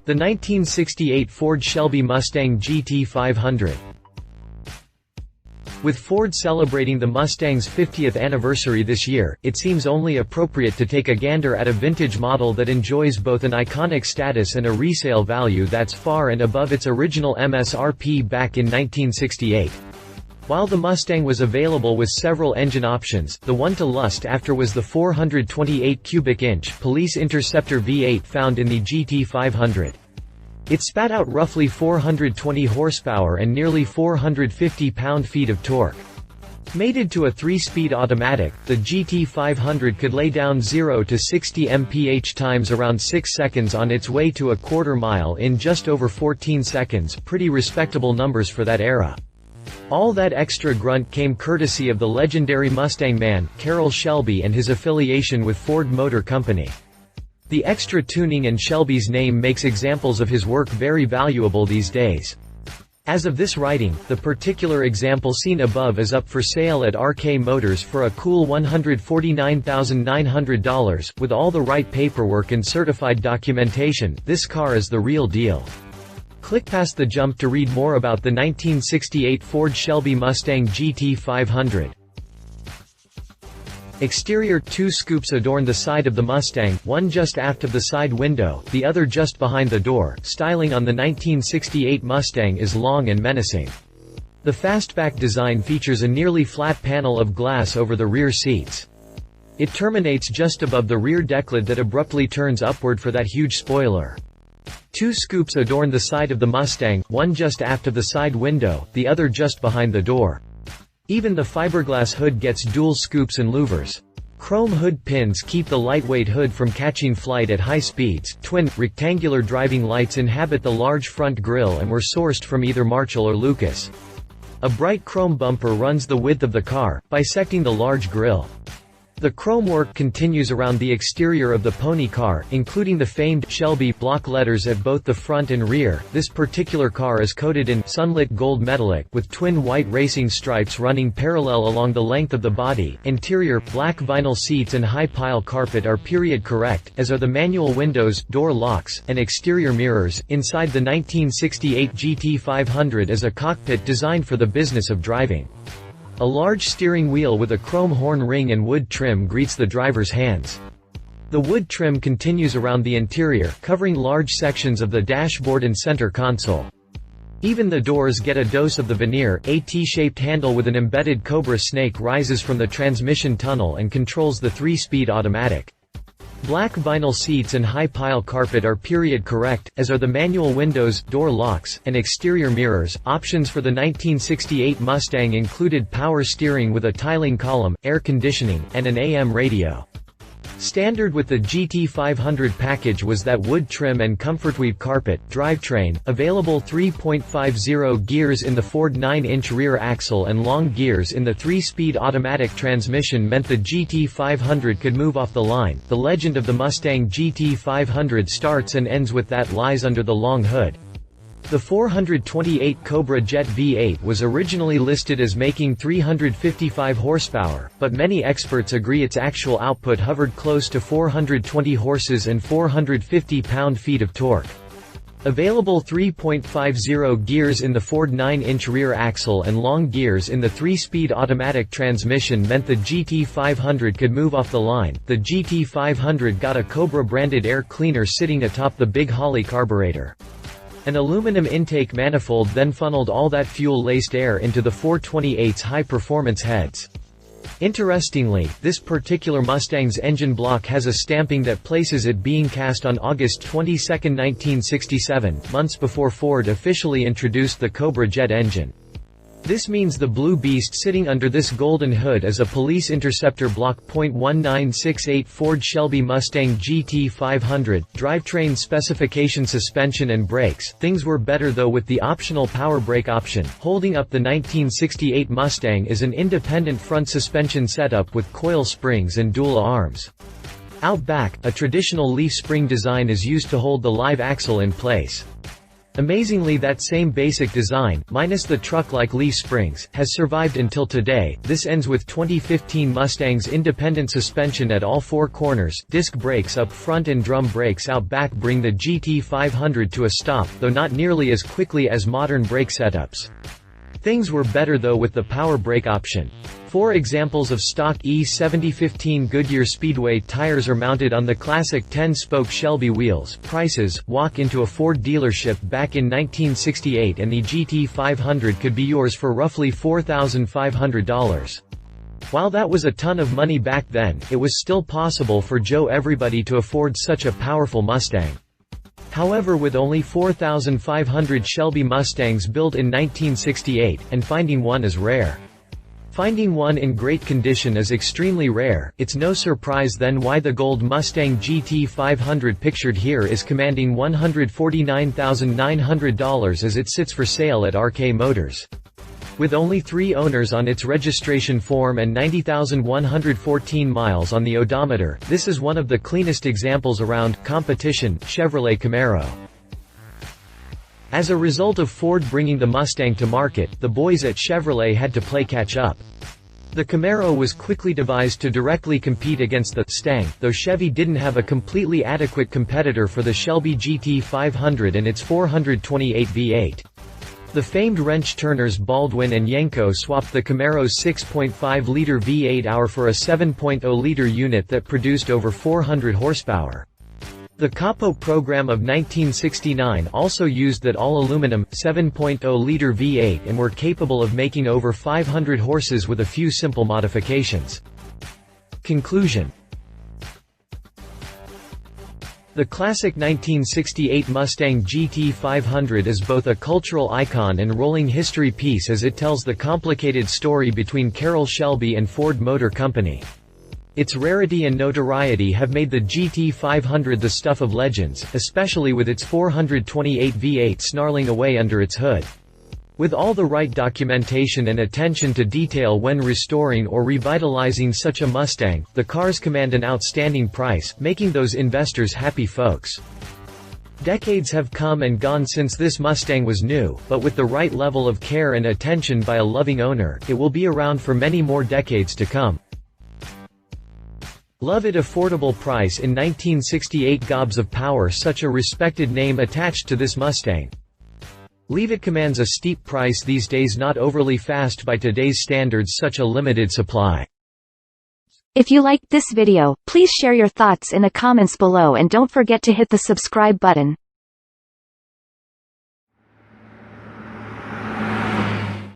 The 1968 Ford Shelby Mustang GT500. With Ford celebrating the Mustang's 50th anniversary this year, it seems only appropriate to take a gander at a vintage model that enjoys both an iconic status and a resale value that's far and above its original MSRP back in 1968. While the Mustang was available with several engine options, the one to lust after was the 428 cubic inch Police Interceptor V-8 found in the GT500. It spat out roughly 420 horsepower and nearly 450 pound-feet of torque. Mated to a 3-speed automatic, the GT500 could lay down 0 to 60 mph times around 6 seconds on its way to a quarter mile in just over 14 seconds, pretty respectable numbers for that era. All that extra grunt came courtesy of the legendary Mustang man, Carroll Shelby, and his affiliation with Ford Motor Company. The extra tuning and Shelby's name makes examples of his work very valuable these days. As of this writing, the particular example seen above is up for sale at RK Motors for a cool $149,900, with all the right paperwork and certified documentation. This car is the real deal. Click past the jump to read more about the 1968 Ford Shelby Mustang GT500. Exterior: 2 scoops adorn the side of the Mustang, one just aft of the side window, the other just behind the door. Styling on the 1968 Mustang is long and menacing. The fastback design features a nearly flat panel of glass over the rear seats. It terminates just above the rear decklid that abruptly turns upward for that huge spoiler. 2 scoops adorn the side of the Mustang, one just aft of the side window, the other just behind the door. Even the fiberglass hood gets dual scoops and louvers. Chrome hood pins keep the lightweight hood from catching flight at high speeds. Twin, rectangular driving lights inhabit the large front grille and were sourced from either Marshall or Lucas. A bright chrome bumper runs the width of the car, bisecting the large grille. The chrome work continues around the exterior of the pony car, including the famed Shelby block letters at both the front and rear. This particular car is coated in sunlit gold metallic with twin white racing stripes running parallel along the length of the body. Interior: black vinyl seats and high pile carpet are period correct, as are the manual windows, door locks, and exterior mirrors. Inside the 1968 GT500 is a cockpit designed for the business of driving. A large steering wheel with a chrome horn ring and wood trim greets the driver's hands. The wood trim continues around the interior, covering large sections of the dashboard and center console. Even the doors get a dose of the veneer. A T-shaped handle with an embedded cobra snake rises from the transmission tunnel and controls the 3-speed automatic. Black vinyl seats and high pile carpet are period correct, as are the manual windows, door locks, and exterior mirrors. Options for the 1968 Mustang included power steering with a tiling column, air conditioning, and an AM radio. Standard with the GT500 package was that wood trim and comfortweave carpet. Drivetrain, available 3.50 gears in the Ford 9-inch rear axle and long gears in the 3-speed automatic transmission meant the GT500 could move off the line. The legend of the Mustang GT500 starts and ends with that lies under the long hood. The 428 Cobra Jet V8 was originally listed as making 355 horsepower, but many experts agree its actual output hovered close to 420 horses and 450 pound-feet of torque. Available 3.50 gears in the Ford 9-inch rear axle and long gears in the 3-speed automatic transmission meant the GT500 could move off the line. The GT500 got a Cobra-branded air cleaner sitting atop the Big Holly carburetor. An aluminum intake manifold then funneled all that fuel-laced air into the 428's high-performance heads. Interestingly, this particular Mustang's engine block has a stamping that places it being cast on August 22, 1967, months before Ford officially introduced the Cobra jet engine. This means the Blue Beast sitting under this golden hood is a Police Interceptor Block .1968 Ford Shelby Mustang GT500. Drivetrain specification: suspension and brakes. Things were better though with the optional power brake option. Holding up the 1968 Mustang is an independent front suspension setup with coil springs and dual arms. Out back, a traditional leaf spring design is used to hold the live axle in place. Amazingly, that same basic design, minus the truck-like leaf springs, has survived until today. This ends with 2015 Mustang's independent suspension at all four corners, disc brakes up front and drum brakes out back bring the GT500 to a stop, though not nearly as quickly as modern brake setups. Things were better though with the power brake option. 4 examples of stock E7015 Goodyear Speedway tires are mounted on the classic 10-spoke Shelby wheels. Prices: walk into a Ford dealership back in 1968 and the GT500 could be yours for roughly $4,500. While that was a ton of money back then, it was still possible for Joe Everybody to afford such a powerful Mustang. However, with only 4,500 Shelby Mustangs built in 1968, and finding one is rare. Finding one in great condition is extremely rare. It's no surprise then why the gold Mustang GT500 pictured here is commanding $149,900 as it sits for sale at RK Motors. With only 3 owners on its registration form and 90,114 miles on the odometer, this is one of the cleanest examples around. Competition: Chevrolet Camaro. As a result of Ford bringing the Mustang to market, the boys at Chevrolet had to play catch-up. The Camaro was quickly devised to directly compete against the Mustang, though Chevy didn't have a completely adequate competitor for the Shelby GT500 and its 428 V8. The famed wrench-turners Baldwin and Yenko swapped the Camaro's 6.5-liter V8 for a 7.0-liter unit that produced over 400 horsepower. The Capo program of 1969 also used that all-aluminum, 7.0-liter V8 and were capable of making over 500 horses with a few simple modifications. Conclusion: the classic 1968 Mustang GT500 is both a cultural icon and rolling history piece as it tells the complicated story between Carroll Shelby and Ford Motor Company. Its rarity and notoriety have made the GT500 the stuff of legends, especially with its 428 V8 snarling away under its hood. With all the right documentation and attention to detail when restoring or revitalizing such a Mustang, the cars command an outstanding price, making those investors happy folks. Decades have come and gone since this Mustang was new, but with the right level of care and attention by a loving owner, it will be around for many more decades to come. Love it. Affordable price in 1968. Gobs of power. Such a respected name attached to this Mustang. Leave it. Commands a steep price these days, not overly fast by today's standards, such a limited supply. If you liked this video, please share your thoughts in the comments below and don't forget to hit the subscribe button.